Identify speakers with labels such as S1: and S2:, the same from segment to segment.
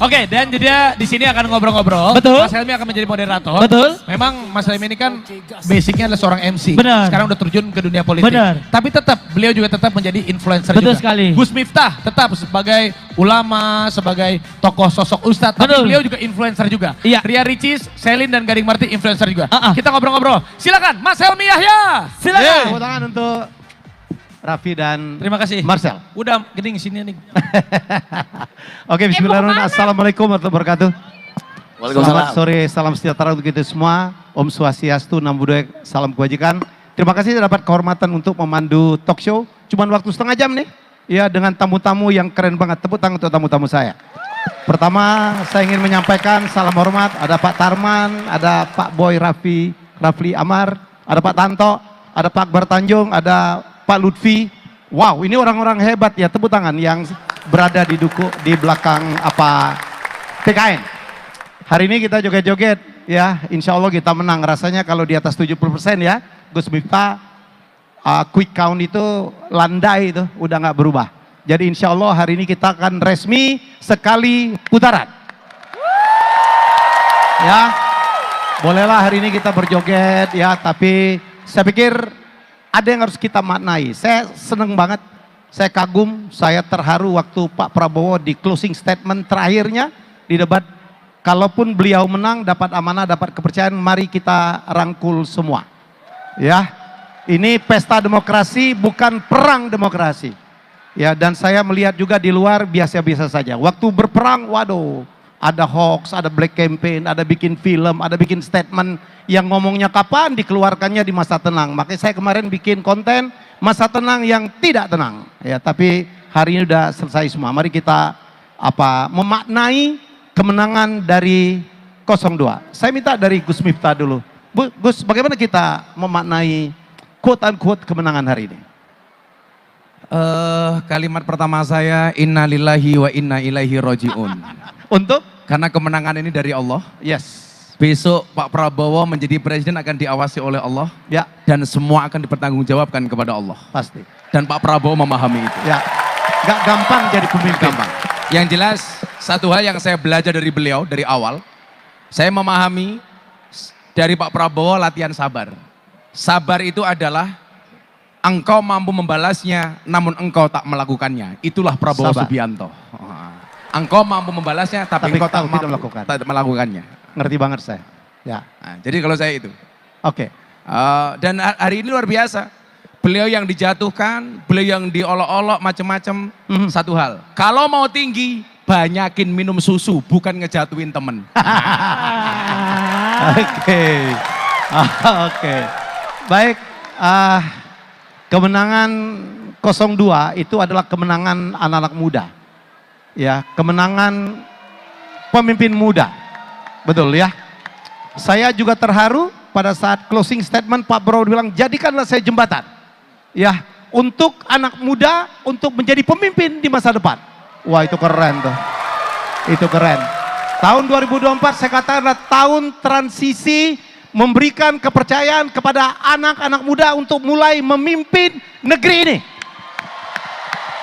S1: Oke, dan dia di sini akan ngobrol-ngobrol.
S2: Betul.
S1: Mas Helmi akan menjadi moderator.
S2: Betul.
S1: Memang Mas Helmi ini kan basicnya adalah seorang MC.
S2: Benar.
S1: Sekarang udah terjun ke dunia politik.
S2: Benar.
S1: Tapi tetap beliau juga tetap menjadi influencer
S2: Betul
S1: juga.
S2: sekali.
S1: Gus Miftah tetap sebagai ulama, sebagai tokoh sosok ustadz. Tapi
S2: Betul.
S1: beliau juga influencer juga.
S2: Iya.
S1: Ria Ricis, Selin dan Gading Marti influencer juga.
S2: Ah, ah.
S1: Kita ngobrol-ngobrol. Silakan Mas Helmi Yahya.
S2: Silakan.
S3: Tepuk tangan untuk Raffi dan
S1: Terima kasih.
S3: Marcel.
S1: Udah Gading sini nih.
S3: Oke, bismillahirrahmanirrahim. Assalamualaikum warahmatullahi wabarakatuh. Selamat sore, salam sejahtera untuk kita semua. Om Swastiastu, Namo Buddhaya, salam kebajikan. Terima kasih dapat kehormatan untuk memandu talk show. Cuman waktu setengah jam nih. Ya, dengan tamu-tamu yang keren banget. Tepuk tangan untuk tamu-tamu saya. Pertama, saya ingin menyampaikan salam hormat. Ada Pak Tarman, ada Pak Boy Rafli Amar, ada Pak Tanto, ada Pak Akbar Tanjung, ada Pak Lutfi. Wow, ini orang-orang hebat ya, tepuk tangan yang berada di belakang PKN. Hari ini kita joget-joget ya, insya Allah kita menang. Rasanya kalau di atas 70% ya, Gus Miftah quick count itu landai itu, udah nggak berubah. Jadi insya Allah hari ini kita akan resmi sekali putaran. Ya, bolehlah hari ini kita berjoget ya, tapi saya pikir ada yang harus kita maknai. Saya seneng banget, saya kagum, saya terharu waktu Pak Prabowo di closing statement terakhirnya di debat. Kalaupun beliau menang, dapat amanah, dapat kepercayaan, mari kita rangkul semua. Ya, ini pesta demokrasi bukan perang demokrasi. Ya, dan saya melihat juga di luar biasa-biasa saja. Waktu berperang, waduh, ada hoax, ada black campaign, ada bikin film, ada bikin statement yang ngomongnya kapan dikeluarkannya di masa tenang. Makanya saya kemarin bikin konten masa tenang yang tidak tenang. Ya, tapi hari ini udah selesai semua. Mari kita memaknai kemenangan dari 02. Saya minta dari Gus Miftah dulu. Gus, bagaimana kita memaknai quote-unquote kemenangan hari ini?
S4: Kalimat pertama saya, innalillahi wa inna ilaihi roji'un.
S3: Untuk?
S4: Karena kemenangan ini dari Allah.
S3: Yes.
S4: Besok Pak Prabowo menjadi presiden akan diawasi oleh Allah.
S3: Ya.
S4: Dan semua akan dipertanggungjawabkan kepada Allah.
S3: Pasti.
S4: Dan Pak Prabowo memahami itu.
S3: Ya. Gak gampang jadi pemimpin.
S4: Gampang. Yang jelas, satu hal yang saya belajar dari beliau dari awal, saya memahami dari Pak Prabowo latihan sabar. Sabar itu adalah engkau mampu membalasnya, namun engkau tak melakukannya. Itulah Prabowo
S3: Sabar.
S4: Subianto. Engkau mampu membalasnya, tapi engkau tak
S3: tahu
S4: mampu
S3: tidak
S4: tak melakukannya.
S3: Ngerti banget saya. Ya.
S4: Nah, jadi kalau saya itu.
S3: Oke.
S4: Dan hari ini luar biasa. Beliau yang dijatuhkan, beliau yang diolok-olok macam-macam. Satu hal, kalau mau tinggi, banyakin minum susu, bukan ngejatuhin temen.
S3: Oke. Oke. Baik. Kemenangan 02 itu adalah kemenangan anak-anak muda. Ya, kemenangan pemimpin muda. Betul ya. Saya juga terharu pada saat closing statement Pak Prabowo bilang, jadikanlah saya jembatan. Ya, untuk anak muda untuk menjadi pemimpin di masa depan. Wah, itu keren tuh. Itu keren. Tahun 2024 saya katakan adalah tahun transisi, memberikan kepercayaan kepada anak-anak muda untuk mulai memimpin negeri ini.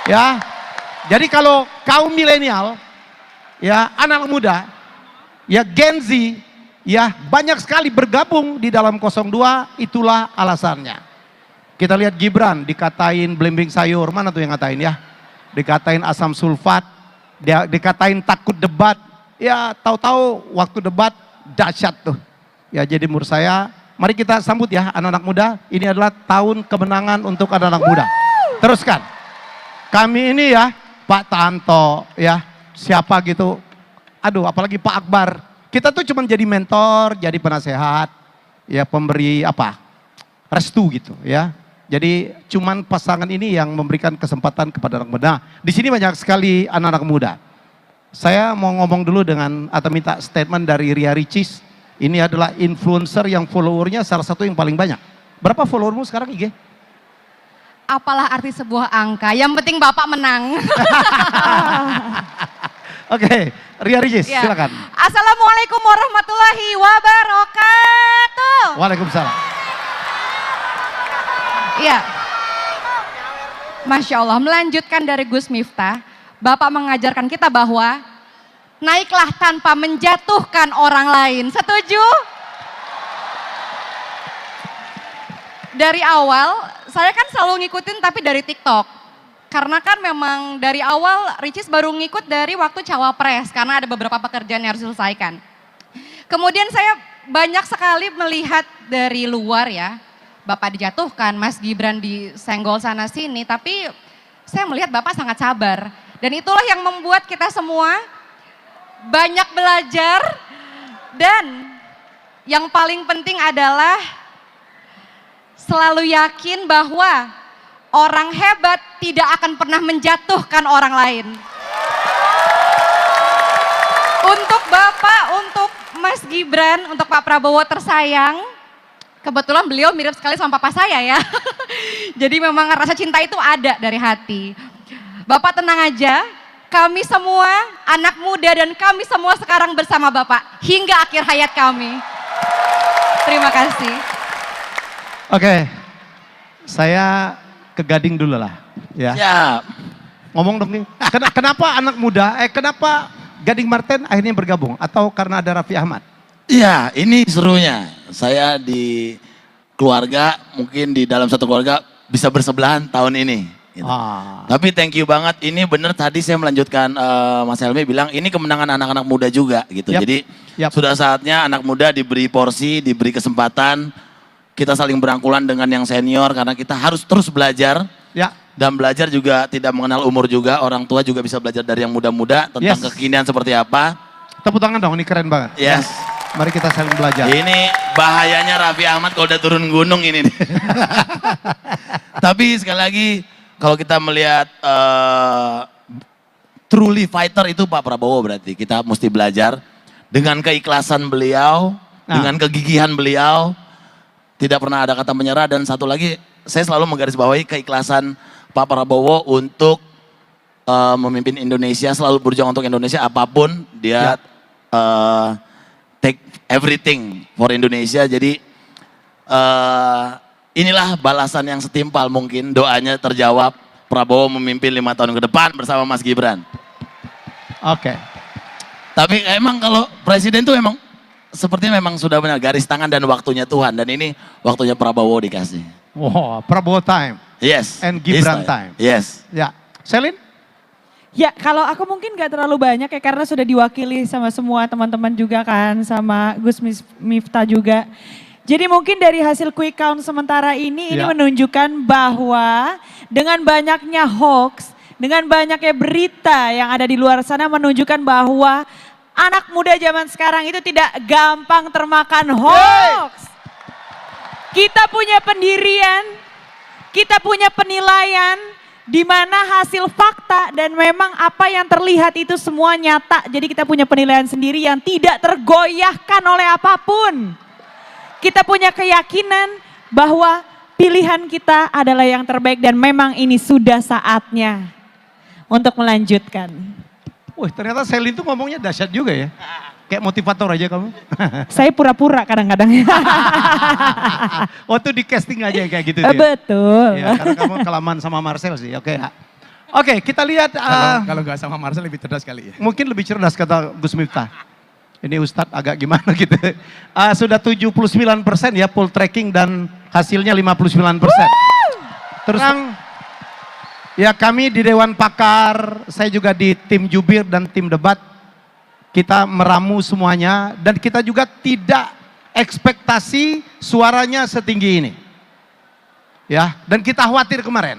S3: Ya. Jadi kalau kaum milenial, ya, anak muda, ya Gen Z, ya banyak sekali bergabung di dalam 02, itulah alasannya. Kita lihat Gibran dikatain belimbing sayur, mana tuh yang ngatain ya? Dikatain asam sulfat, dikatain takut debat. Ya tahu-tahu waktu debat dahsyat tuh. Ya jadi menurut saya, mari kita sambut ya anak-anak muda. Ini adalah tahun kemenangan untuk anak-anak muda. Teruskan. Kami ini ya, Pak Tanto ya, siapa gitu. Aduh apalagi Pak Akbar. Kita tuh cuma jadi mentor, jadi penasehat, ya pemberi restu gitu ya. Jadi cuman pasangan ini yang memberikan kesempatan kepada anak muda. Di sini banyak sekali anak-anak muda. Saya mau ngomong dulu atau minta statement dari Ria Ricis. Ini adalah influencer yang followernya salah satu yang paling banyak. Berapa followermu sekarang IG?
S5: Apalah arti sebuah angka, yang penting Bapak menang.
S3: Oke, Ria Ricis,
S5: Ya.
S3: silakan.
S5: Assalamualaikum warahmatullahi wabarakatuh.
S3: Waalaikumsalam.
S5: Iya. Masya Allah, melanjutkan dari Gus Miftah, Bapak mengajarkan kita bahwa naiklah tanpa menjatuhkan orang lain. Setuju? Dari awal, saya kan selalu ngikutin tapi dari TikTok. Karena kan memang dari awal Ricis baru ngikut dari waktu Cawapres, karena ada beberapa pekerjaan yang harus diselesaikan. Kemudian saya banyak sekali melihat dari luar ya, Bapak dijatuhkan, Mas Gibran disenggol sana sini, tapi saya melihat Bapak sangat sabar. Dan itulah yang membuat kita semua banyak belajar, dan yang paling penting adalah selalu yakin bahwa orang hebat tidak akan pernah menjatuhkan orang lain. Untuk Bapak, untuk Mas Gibran, untuk Pak Prabowo tersayang, kebetulan beliau mirip sekali sama papa saya ya. Jadi memang rasa cinta itu ada dari hati. Bapak tenang aja, kami semua anak muda dan kami semua sekarang bersama Bapak hingga akhir hayat kami. Terima kasih.
S3: Oke, saya ke Gading dulu lah. Ya.
S2: Siap.
S3: Ngomong dong nih, kenapa anak muda, kenapa Gading Marten akhirnya bergabung? Atau karena ada Raffi Ahmad?
S2: Iya, ini serunya. Saya di keluarga, mungkin di dalam satu keluarga bisa bersebelahan tahun ini. Gitu. Tapi thank you banget, ini bener tadi saya melanjutkan Mas Helmi bilang, ini kemenangan anak-anak muda juga gitu.
S3: Yap.
S2: Jadi
S3: Yap.
S2: sudah saatnya anak muda diberi porsi, diberi kesempatan, kita saling berangkulan dengan yang senior karena kita harus terus belajar.
S3: Ya.
S2: Dan belajar juga tidak mengenal umur juga, orang tua juga bisa belajar dari yang muda-muda tentang
S3: Yes.
S2: kekinian seperti apa.
S3: Tepuk tangan dong, ini keren banget.
S2: Yes.
S3: Mari kita saling belajar.
S2: Ini bahayanya Raffi Ahmad kalau udah turun gunung ini. Tapi sekali lagi kalau kita melihat truly fighter itu Pak Prabowo, berarti kita mesti belajar dengan keikhlasan beliau, dengan kegigihan beliau, tidak pernah ada kata menyerah, dan satu lagi saya selalu menggarisbawahi keikhlasan Pak Prabowo untuk memimpin Indonesia, selalu berjuang untuk Indonesia apapun dia take everything for Indonesia. Jadi inilah balasan yang setimpal, mungkin doanya terjawab, Prabowo memimpin 5 tahun ke depan bersama Mas Gibran.
S3: Oke.
S2: Tapi emang kalau presiden tuh emang sepertinya memang sudah benar garis tangan dan waktunya Tuhan, dan ini waktunya Prabowo dikasih.
S3: Wow, Prabowo time.
S2: Yes.
S3: And Gibran time.
S2: Yes.
S3: Ya, Selin?
S6: Ya, kalau aku mungkin gak terlalu banyak ya, karena sudah diwakili sama semua teman-teman juga kan, sama Gus Miftah juga. Jadi mungkin dari hasil quick count sementara ini menunjukkan bahwa dengan banyaknya hoax, dengan banyaknya berita yang ada di luar sana menunjukkan bahwa anak muda zaman sekarang itu tidak gampang termakan hoax. Kita punya pendirian, kita punya penilaian, di mana hasil fakta dan memang apa yang terlihat itu semua nyata. Jadi kita punya penilaian sendiri yang tidak tergoyahkan oleh apapun. Kita punya keyakinan bahwa pilihan kita adalah yang terbaik dan memang ini sudah saatnya untuk melanjutkan.
S3: Wih, ternyata Selin tuh ngomongnya dahsyat juga ya. Kayak motivator aja kamu.
S6: Saya pura-pura kadang-kadang.
S3: Waktu di casting aja kayak gitu dia.
S6: Betul.
S3: Ya, karena kamu kelamaan sama Marcel sih. Oke. Oke, kita lihat.
S4: Kalau nggak sama Marcel lebih cerdas kali ya.
S3: Mungkin lebih cerdas kata Gus Miftah. Ini Ustadz agak gimana gitu. Sudah 79% ya poll tracking dan hasilnya 59%. Terus ya kami di Dewan Pakar, saya juga di tim jubir dan tim debat. Kita meramu semuanya dan kita juga tidak ekspektasi suaranya setinggi ini. Ya, dan kita khawatir kemarin.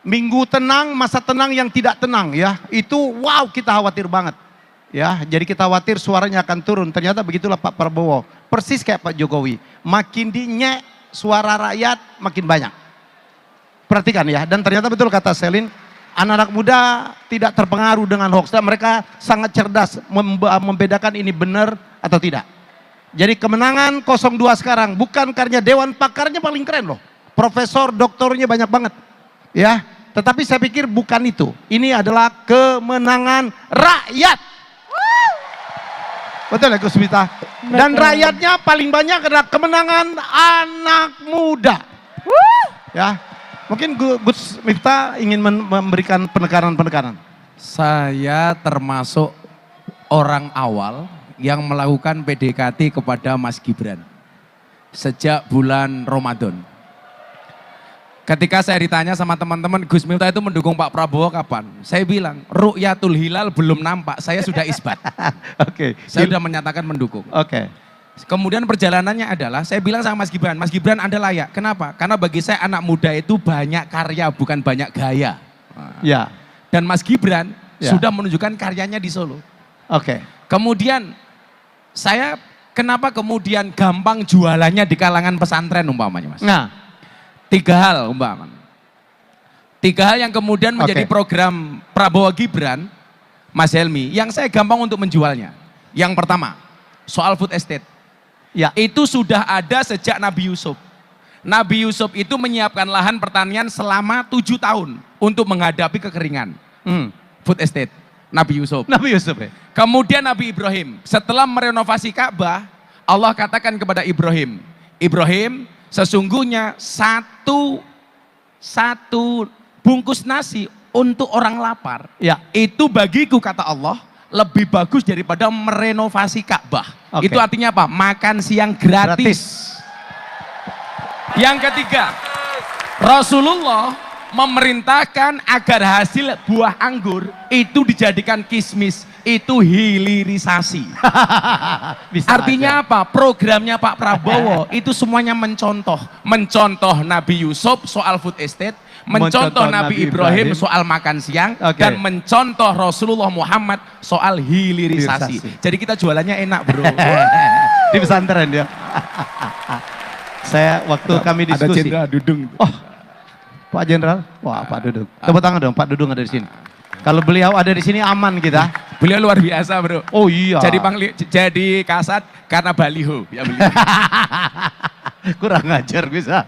S3: Minggu tenang, masa tenang yang tidak tenang ya. Itu wow, kita khawatir banget. Ya, jadi kita khawatir suaranya akan turun. Ternyata begitulah Pak Prabowo. Persis kayak Pak Jokowi. Makin dinyek suara rakyat makin banyak. Perhatikan ya, dan ternyata betul kata Selin, anak-anak muda tidak terpengaruh dengan hoax. Dan mereka sangat cerdas membedakan ini benar atau tidak. Jadi kemenangan 02 sekarang bukan karena Dewan Pakarnya paling keren loh. Profesor, doktornya banyak banget. Ya, tetapi saya pikir bukan itu. Ini adalah kemenangan rakyat. Betul ya Gus Miftah? Dan rakyatnya paling banyak adalah kemenangan anak muda. Ya, mungkin Gus Miftah ingin memberikan penekanan-penekanan.
S4: Saya termasuk orang awal yang melakukan PDKT kepada Mas Gibran sejak bulan Ramadan. Ketika saya ditanya sama teman-teman, Gus Miftah itu mendukung Pak Prabowo kapan? Saya bilang, Ru'yatul Hilal belum nampak, saya sudah isbat.
S3: Oke.
S4: Saya sudah menyatakan mendukung.
S3: Oke.
S4: Kemudian perjalanannya adalah, saya bilang sama Mas Gibran Anda layak. Kenapa? Karena bagi saya anak muda itu banyak karya, bukan banyak gaya.
S3: Ya.
S4: Dan Mas Gibran
S3: Ya.
S4: sudah menunjukkan karyanya di Solo.
S3: Oke.
S4: Kemudian saya kenapa kemudian gampang jualannya di kalangan pesantren umpamanya Mas?
S3: Nah,
S4: 3 hal umpamanya. 3 hal yang kemudian menjadi
S3: Oke.
S4: program Prabowo Gibran, Mas Helmi, yang saya gampang untuk menjualnya. Yang pertama, soal food estate.
S3: ya.
S4: Itu sudah ada sejak Nabi Yusuf. Nabi Yusuf itu menyiapkan lahan pertanian selama 7 tahun untuk menghadapi kekeringan. Food estate, Nabi Yusuf.
S3: Nabi Yusuf ya.
S4: Kemudian Nabi Ibrahim, setelah merenovasi Ka'bah, Allah katakan kepada Ibrahim, Ibrahim, sesungguhnya satu bungkus nasi untuk orang lapar,
S3: Ya.
S4: itu bagiku kata Allah, lebih bagus daripada merenovasi Ka'bah.
S3: Oke.
S4: Itu artinya apa? Makan siang gratis. Yang ketiga, Rasulullah memerintahkan agar hasil buah anggur itu dijadikan kismis, itu hilirisasi.
S3: Bisa
S4: Artinya apa? Programnya Pak Prabowo itu semuanya mencontoh Nabi Yusuf soal food estate, mencontoh Nabi Ibrahim soal makan siang,
S3: Oke.
S4: dan mencontoh Rasulullah Muhammad soal hilirisasi.
S3: Hilirisasi.
S4: Jadi kita jualannya enak bro.
S3: di pesantren ya. Saya waktu kami
S4: Ada
S3: diskusi.
S4: Jenderal Dudung.
S3: Oh, Pak Jenderal, wah Pak Dudung. Tepuk tangan dong, Pak Dudung ada di sini. Kalau beliau ada di sini aman kita.
S4: Beliau luar biasa bro.
S3: Oh iya.
S4: Jadi kasat karena baliho. Ya, beliau.
S3: Kurang ajar bisa.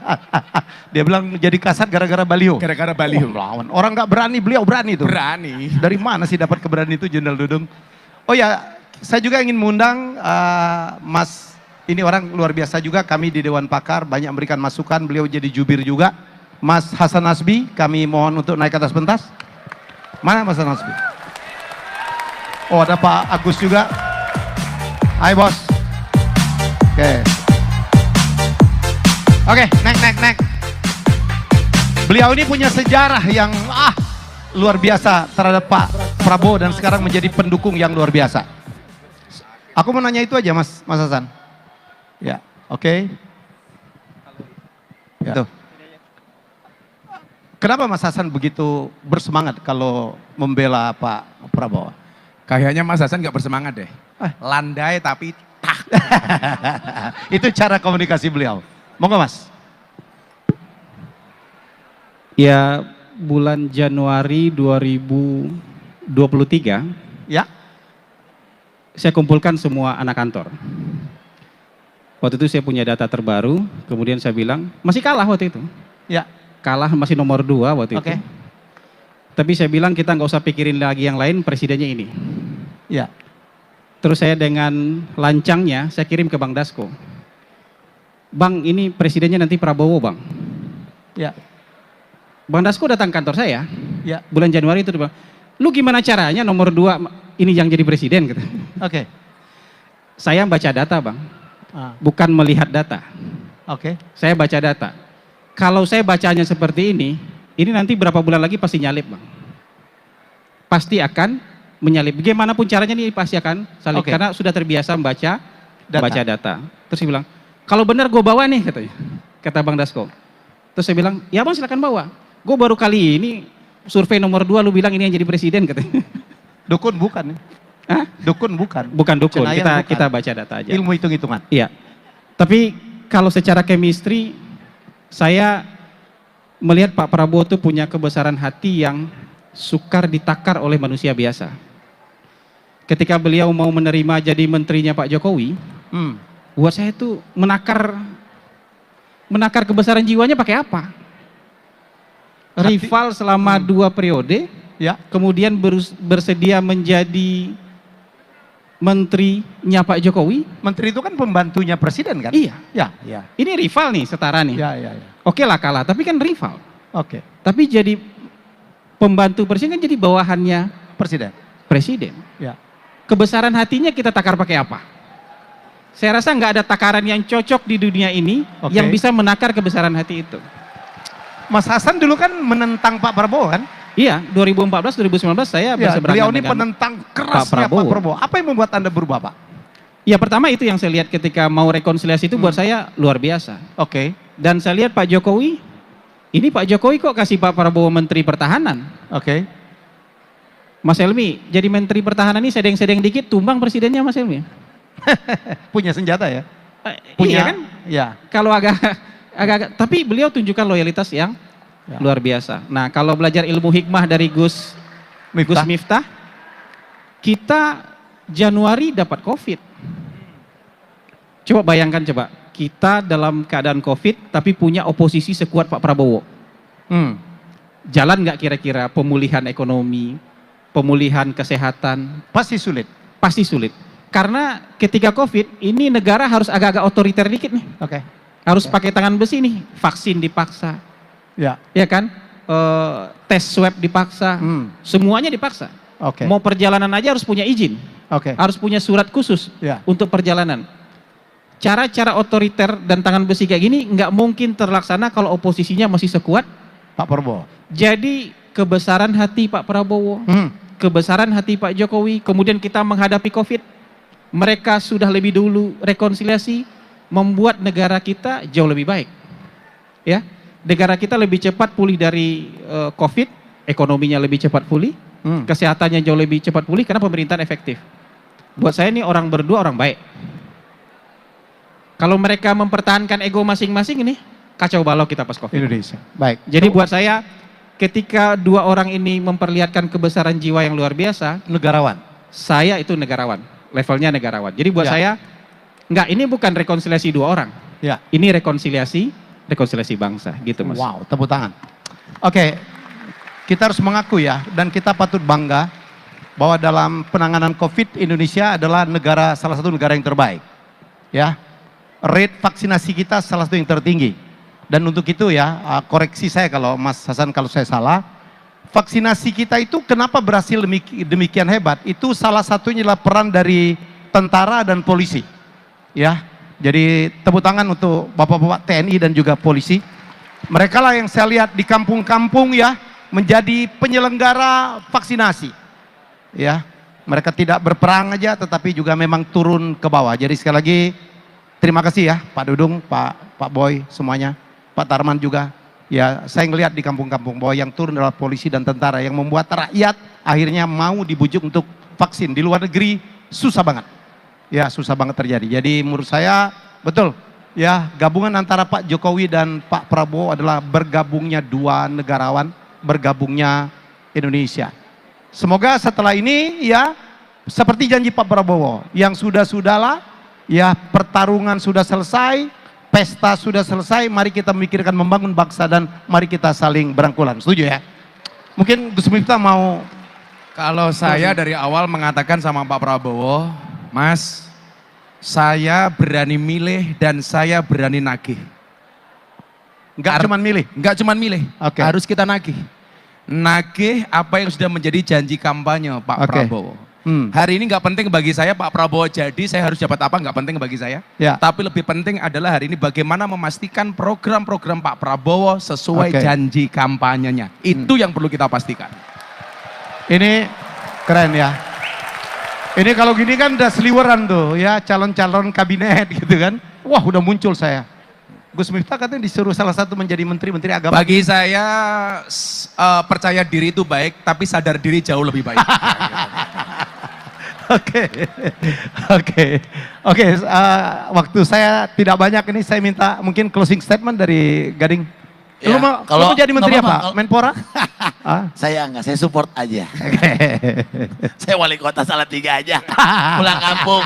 S3: Dia bilang jadi kasat gara-gara baliho.
S4: Gara-gara baliho.
S3: Oh, lawan. Orang nggak berani, beliau berani tuh.
S4: Berani.
S3: Dari mana sih dapat keberanian itu Jenderal Dudung? Oh ya, saya juga ingin mengundang Mas, ini orang luar biasa juga, kami di Dewan Pakar banyak memberikan masukan, beliau jadi jubir juga. Mas Hasan Nasbi, kami mohon untuk naik ke atas pentas. Mana Mas Hasan Nasbi? Oh ada Pak Agus juga. Hai bos. Oke. Oke, naik. Beliau ini punya sejarah yang luar biasa terhadap Pak Prabowo dan sekarang menjadi pendukung yang luar biasa. Aku mau nanya itu aja Mas Hasan. Ya, oke. Ya. Tuh. Kenapa Mas Hasan begitu bersemangat kalau membela Pak Prabowo?
S4: Kayaknya Mas Hasan nggak bersemangat deh. Landai tapi tak.
S3: Itu cara komunikasi beliau. Monggo Mas.
S7: Ya, bulan Januari 2023,
S3: Ya.
S7: saya kumpulkan semua anak kantor. Waktu itu saya punya data terbaru, kemudian saya bilang, masih kalah waktu itu.
S3: Ya.
S7: Kalah masih nomor 2 waktu itu.
S3: Oke.
S7: Tapi saya bilang kita nggak usah pikirin lagi yang lain, presidennya ini.
S3: Ya.
S7: Terus saya dengan lancangnya, saya kirim ke Bang Dasko. Bang, ini presidennya nanti Prabowo bang.
S3: Ya.
S7: Bang Dasko datang kantor saya,
S3: Ya.
S7: bulan Januari itu, dia bilang, lu gimana caranya nomor 2 ini yang jadi presiden? Gitu.
S3: Oke.
S7: Saya baca data bang, bukan melihat data.
S3: Oke.
S7: Saya baca data. Kalau saya bacanya seperti ini nanti berapa bulan lagi pasti nyalip bang. Pasti akan menyalip. Bagaimanapun caranya ini pasti akan salip.
S3: Oke.
S7: Karena sudah terbiasa baca data. Terus dia bilang, kalau benar gue bawa nih katanya. Kata Bang Dasko. Terus saya bilang, ya bang silakan bawa. Gue baru kali ini survei nomor 2 lu bilang ini yang jadi presiden katanya.
S3: Dukun bukan ya?
S7: Hah?
S3: Dukun bukan.
S7: Bukan dukun,
S3: Cenayang bukan.
S7: kita baca data aja.
S3: Ilmu hitung-hitungan.
S7: Iya. Tapi kalau secara chemistry, saya melihat Pak Prabowo itu punya kebesaran hati yang sukar ditakar oleh manusia biasa. Ketika beliau mau menerima jadi menterinya Pak Jokowi, buat saya itu menakar kebesaran jiwanya pakai apa? Rival selama 2 periode,
S3: Ya.
S7: kemudian bersedia menjadi menterinya Pak Jokowi.
S3: Menteri itu kan pembantunya presiden kan?
S7: Iya.
S3: Ya. Ya.
S7: Ini rival nih, setara nih.
S3: Ya.
S7: Oke lah kalah, tapi kan rival.
S3: Oke.
S7: Tapi jadi pembantu presiden kan jadi bawahannya
S3: Presiden.
S7: presiden.
S3: Ya.
S7: kebesaran hatinya kita takar pakai apa? Saya rasa nggak ada takaran yang cocok di dunia ini
S3: Oke.
S7: yang bisa menakar kebesaran hati itu.
S3: Mas Hasan dulu kan menentang Pak Prabowo kan?
S7: Iya, 2014, 2019 saya
S3: Ya,
S7: berseberangan
S3: beliau ini
S7: dengan
S3: penentang kerasnya Pak Prabowo. Apa yang membuat Anda berubah, Pak?
S7: Ya pertama itu yang saya lihat ketika mau rekonsiliasi itu buat saya luar biasa.
S3: Oke.
S7: Dan saya lihat Pak Jokowi, ini Pak Jokowi kok kasih Pak Prabowo Menteri Pertahanan.
S3: Oke.
S7: Mas Helmi, jadi Menteri Pertahanan ini sedeng-sedeng dikit tumbang presidennya Mas Helmi.
S3: Punya senjata ya?
S7: Iya kan?
S3: Ya.
S7: Kalau agak, tapi beliau tunjukkan loyalitas yang
S3: Ya.
S7: luar biasa. Nah kalau belajar ilmu hikmah dari Gus Miftah, kita Januari dapat COVID. Coba bayangkan coba, kita dalam keadaan COVID tapi punya oposisi sekuat Pak Prabowo. Jalan nggak kira-kira pemulihan ekonomi, pemulihan kesehatan?
S3: Pasti sulit.
S7: Pasti sulit. Karena ketika COVID, ini negara harus agak-agak otoriter dikit nih.
S3: Oke.
S7: Harus pakai tangan besi nih, vaksin dipaksa,
S3: Ya.
S7: ya kan? Tes swab dipaksa, semuanya dipaksa.
S3: Oke.
S7: Mau perjalanan aja harus punya izin,
S3: Oke.
S7: harus punya surat khusus
S3: Ya.
S7: untuk perjalanan. Cara-cara otoriter dan tangan besi kayak gini nggak mungkin terlaksana kalau oposisinya masih sekuat
S3: Pak Prabowo.
S7: Jadi kebesaran hati Pak Prabowo, kebesaran hati Pak Jokowi, kemudian kita menghadapi COVID, mereka sudah lebih dulu rekonsiliasi, membuat negara kita jauh lebih baik. Ya, negara kita lebih cepat pulih dari COVID, ekonominya lebih cepat pulih, kesehatannya jauh lebih cepat pulih karena pemerintahan efektif. Buat saya ini orang berdua orang baik. Kalau mereka mempertahankan ego masing-masing ini kacau balau kita pas COVID.
S3: Indonesia. Baik.
S7: Jadi buat saya ketika dua orang ini memperlihatkan kebesaran jiwa yang luar biasa,
S3: negarawan.
S7: saya itu negarawan, levelnya negarawan. Jadi buat
S3: Ya.
S7: saya enggak, ini bukan rekonsiliasi dua orang.
S3: Ya.
S7: Ini rekonsiliasi bangsa gitu Mas.
S3: Wow, tepuk tangan. Oke. Kita harus mengaku ya, dan kita patut bangga bahwa dalam penanganan COVID Indonesia adalah salah satu negara yang terbaik. Ya. Rate vaksinasi kita salah satu yang tertinggi. Dan untuk itu ya, koreksi saya kalau Mas Hasan kalau saya salah, vaksinasi kita itu kenapa berhasil demikian hebat? Itu salah satunya adalah peran dari tentara dan polisi. Ya, jadi tepuk tangan untuk bapak-bapak TNI dan juga polisi. Mereka lah yang saya lihat di kampung-kampung ya, menjadi penyelenggara vaksinasi. Ya, mereka tidak berperang aja, tetapi juga memang turun ke bawah. Jadi sekali lagi terima kasih ya Pak Dudung, Pak Boy semuanya, Pak Tarman juga. Ya saya ngelihat di kampung-kampung bahwa yang turun adalah polisi dan tentara yang membuat rakyat akhirnya mau dibujuk untuk vaksin. Di luar negeri susah banget. Ya susah banget terjadi. Jadi menurut saya betul ya, gabungan antara Pak Jokowi dan Pak Prabowo adalah bergabungnya dua negarawan, bergabungnya Indonesia. Semoga setelah ini ya seperti janji Pak Prabowo yang sudahlah ya, pertarungan sudah selesai, pesta sudah selesai, mari kita memikirkan membangun bangsa dan mari kita saling berangkulan. Setuju ya? Mungkin Gus Miftah mau.
S4: Kalau saya dari awal mengatakan sama Pak Prabowo, Mas, saya berani milih dan saya berani nagih.
S3: Enggak cuman milih.
S4: Enggak cuman milih,
S3: Oke.
S4: harus kita nagih. Nagih apa yang sudah menjadi janji kampanye Pak
S3: Oke.
S4: Prabowo. Hari ini nggak penting bagi saya Pak Prabowo jadi saya harus dapat apa, nggak penting bagi saya.
S3: Ya.
S4: Tapi lebih penting adalah hari ini bagaimana memastikan program-program Pak Prabowo sesuai
S3: Oke.
S4: janji kampanyenya. Itu yang perlu kita pastikan.
S3: Ini keren ya. Ini kalau gini kan udah seliweran tuh ya, calon-calon kabinet gitu kan. Wah udah muncul saya. Gus Miftah katanya disuruh salah satu menjadi menteri agama.
S4: Bagi saya percaya diri itu baik, tapi sadar diri jauh lebih baik.
S3: Oke. Waktu saya tidak banyak ini, saya minta mungkin closing statement dari Gading.
S2: Ya,
S3: Lu mau
S2: kalau-
S3: jadi menteri
S2: nggak apa-apa,
S3: apa?
S2: kalau-
S3: Menpora?
S2: Saya enggak, saya support aja. Saya wali kota Salatiga aja, pulang kampung.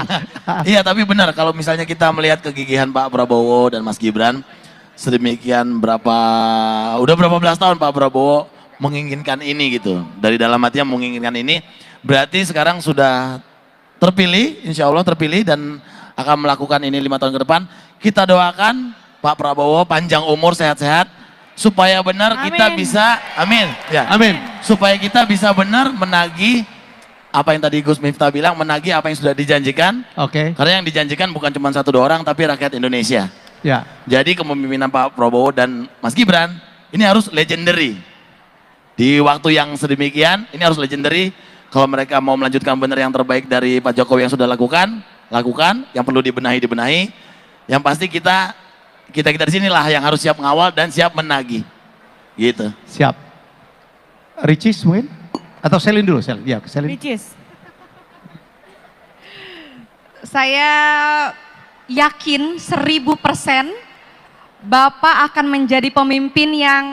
S2: Iya tapi benar kalau misalnya kita melihat kegigihan Pak Prabowo dan Mas Gibran, sedemikian udah berapa belas tahun Pak Prabowo menginginkan ini gitu. Dari dalam hatinya menginginkan ini, berarti sekarang sudah terpilih, insya Allah terpilih dan akan melakukan ini 5 tahun ke depan. Kita doakan Pak Prabowo panjang umur, sehat-sehat, supaya benar kita
S6: Amin.
S2: bisa, amin, ya,
S3: Amin.
S2: supaya kita bisa benar menagih apa yang tadi Gus Miftah bilang, menagih apa yang sudah dijanjikan.
S3: Oke.
S2: Karena yang dijanjikan bukan cuma 1-2 orang, tapi rakyat Indonesia.
S3: Ya.
S2: Jadi kepemimpinan Pak Prabowo dan Mas Gibran ini harus legendary. Di waktu yang sedemikian, ini harus legendary. Kalau mereka mau melanjutkan benar yang terbaik dari Pak Jokowi yang sudah lakukan. Yang perlu dibenahi. Yang pasti kita di sinilah yang harus siap mengawal dan siap menagih. Gitu.
S3: Siap. Ricis mungkin? Atau Selin dulu, Selin. Ya, Selin.
S6: Ricis.
S5: Saya yakin 1000% Bapak akan menjadi pemimpin yang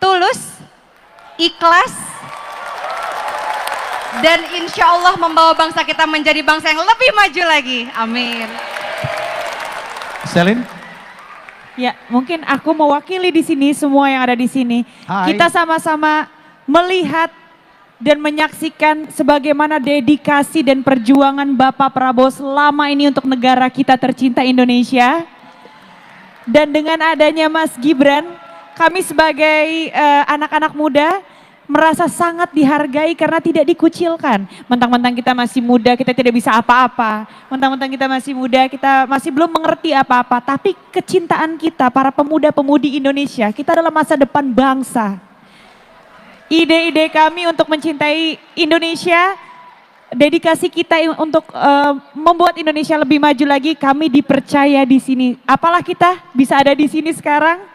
S5: tulus, ikhlas, dan insya Allah membawa bangsa kita menjadi bangsa yang lebih maju lagi. Amin.
S3: Selin?
S6: Ya, mungkin aku mewakili di sini semua yang ada di sini.
S3: Hai.
S6: Kita sama-sama melihat dan menyaksikan sebagaimana dedikasi dan perjuangan Bapak Prabowo selama ini untuk negara kita tercinta Indonesia. Dan dengan adanya Mas Gibran, kami sebagai anak-anak muda merasa sangat dihargai karena tidak dikucilkan. Mentang-mentang kita masih muda, kita tidak bisa apa-apa. Mentang-mentang kita masih muda, kita masih belum mengerti apa-apa. Tapi kecintaan kita, para pemuda-pemudi Indonesia, kita adalah masa depan bangsa. Ide-ide kami untuk mencintai Indonesia, dedikasi kita untuk membuat Indonesia lebih maju lagi, kami dipercaya di sini. Apalah kita bisa ada di sini sekarang.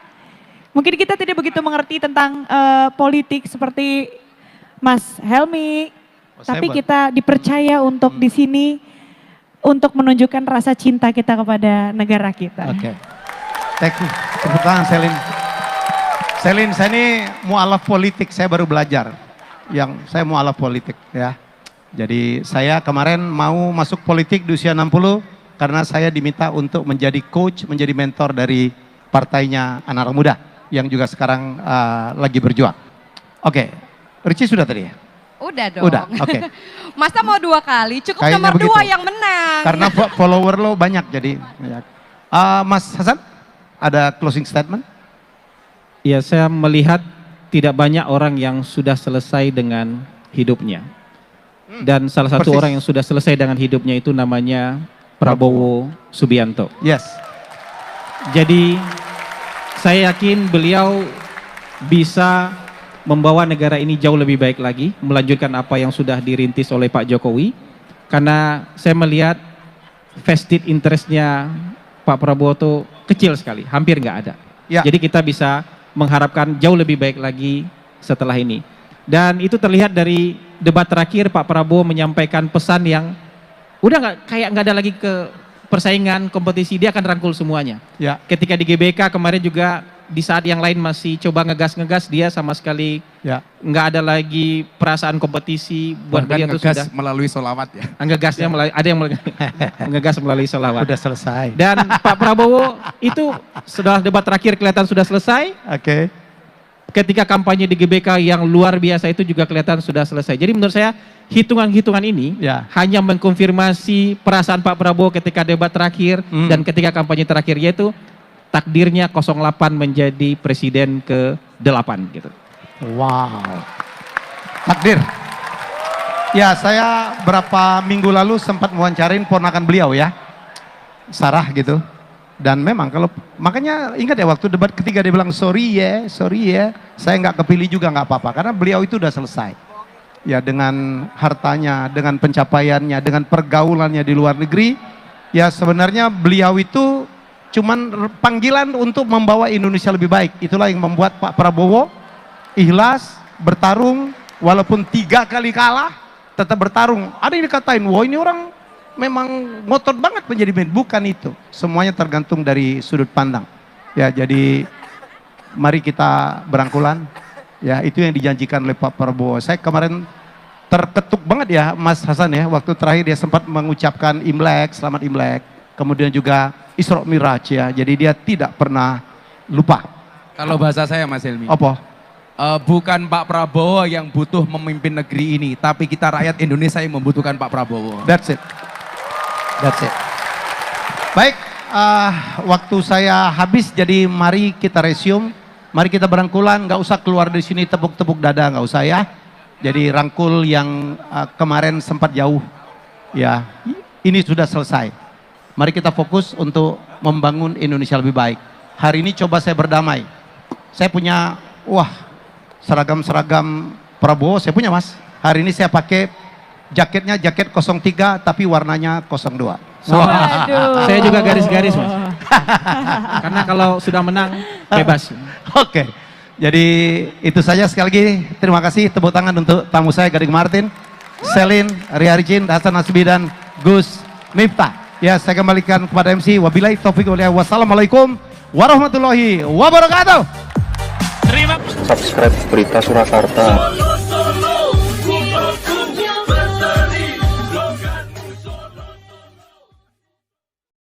S6: Mungkin kita tidak begitu mengerti tentang politik seperti Mas Helmi, tapi kita dipercaya untuk di sini untuk menunjukkan rasa cinta kita kepada negara kita.
S3: Oke. Thank you. Tepuk tangan Selin. Selin, saya ini mualaf politik, saya baru belajar. Saya mualaf politik ya. Jadi saya kemarin mau masuk politik di usia 60 karena saya diminta untuk menjadi coach, menjadi mentor dari partainya anak-anak muda yang juga sekarang lagi berjuang. Oke, Richie sudah tadi ya?
S5: Udah dong.
S3: Udah, oke.
S5: Masa mau 2 kali? Cukup
S3: Kayaknya
S5: nomor 2
S3: begitu.
S5: yang menang.
S3: Karena follower lo banyak jadi. Mas Hasan, ada closing statement?
S7: Ya, saya melihat tidak banyak orang yang sudah selesai dengan hidupnya. Dan salah satu
S3: persis.
S7: orang yang sudah selesai dengan hidupnya itu namanya Prabowo Subianto.
S3: Yes.
S7: Jadi saya yakin beliau bisa membawa negara ini jauh lebih baik lagi, melanjutkan apa yang sudah dirintis oleh Pak Jokowi. Karena saya melihat vested interestnya Pak Prabowo itu kecil sekali, hampir nggak ada.
S3: Ya.
S7: Jadi kita bisa mengharapkan jauh lebih baik lagi setelah ini. Dan itu terlihat dari debat terakhir Pak Prabowo menyampaikan pesan yang udah nggak ada lagi ke persaingan kompetisi, dia akan rangkul semuanya.
S3: Ya.
S7: Ketika di GBK kemarin juga di saat yang lain masih coba ngegas, dia sama sekali
S3: Ya.
S7: nggak ada lagi perasaan kompetisi buat
S4: Bahkan
S7: beliau itu
S4: ngegas
S7: sudah
S4: melalui solawat ya.
S7: ngegasnya ada yang ngegas melalui selawat.
S3: Udah selesai.
S7: Dan Pak Prabowo itu setelah debat terakhir kelihatan sudah selesai.
S3: Oke.
S7: Ketika kampanye di GBK yang luar biasa itu juga kelihatan sudah selesai. Jadi menurut saya hitungan-hitungan ini
S3: Ya.
S7: hanya mengkonfirmasi perasaan Pak Prabowo ketika debat terakhir dan ketika kampanye terakhir, yaitu takdirnya 08 menjadi presiden ke-8 gitu.
S3: Wow. Takdir. Ya, saya berapa minggu lalu sempat mewawancarain ponakan beliau ya. Sarah gitu. Dan memang makanya ingat ya waktu debat ketiga dia bilang sorry ya, saya nggak kepilih juga nggak apa-apa karena beliau itu udah selesai. Ya dengan hartanya, dengan pencapaiannya, dengan pergaulannya di luar negeri, ya sebenarnya beliau itu cuman panggilan untuk membawa Indonesia lebih baik. Itulah yang membuat Pak Prabowo ikhlas bertarung walaupun 3 kali kalah tetap bertarung. Ada yang dikatain, wah ini orang memang ngotot banget menjadi pemimpin. Bukan itu. Semuanya tergantung dari sudut pandang. Ya, jadi mari kita berangkulan. Ya, itu yang dijanjikan oleh Pak Prabowo. Saya kemarin terketuk banget ya Mas Hasan ya. Waktu terakhir dia sempat mengucapkan Imlek, selamat Imlek. Kemudian juga Isra Miraj ya. Jadi dia tidak pernah lupa.
S4: Kalau bahasa saya Mas Helmi,
S3: Apa?
S4: bukan Pak Prabowo yang butuh memimpin negeri ini, tapi kita rakyat Indonesia yang membutuhkan Pak Prabowo.
S3: That's it. That's it. Baik, waktu saya habis, jadi mari kita resume, mari kita berangkulan, nggak usah keluar dari sini tepuk-tepuk dada, nggak usah ya. Jadi rangkul yang kemarin sempat jauh, ya ini sudah selesai. Mari kita fokus untuk membangun Indonesia lebih baik. Hari ini coba saya berdamai. Saya punya, seragam-seragam Prabowo saya punya mas. Hari ini saya pakai jaketnya jaket 03 tapi warnanya 02.
S6: Waduh.
S7: Saya juga garis-garis mas. Karena kalau sudah menang bebas.
S3: Oke, jadi itu saja sekali lagi. Terima kasih, tepuk tangan untuk tamu saya Gading Martin, Selin, Ria Arjin, Hasan Nasbi dan Gus Miftah. Ya, saya kembalikan kepada MC. Wabillahi taufiq wal hidayah. Wassalamualaikum warahmatullahi wabarakatuh.
S8: Subscribe Berita Surakarta.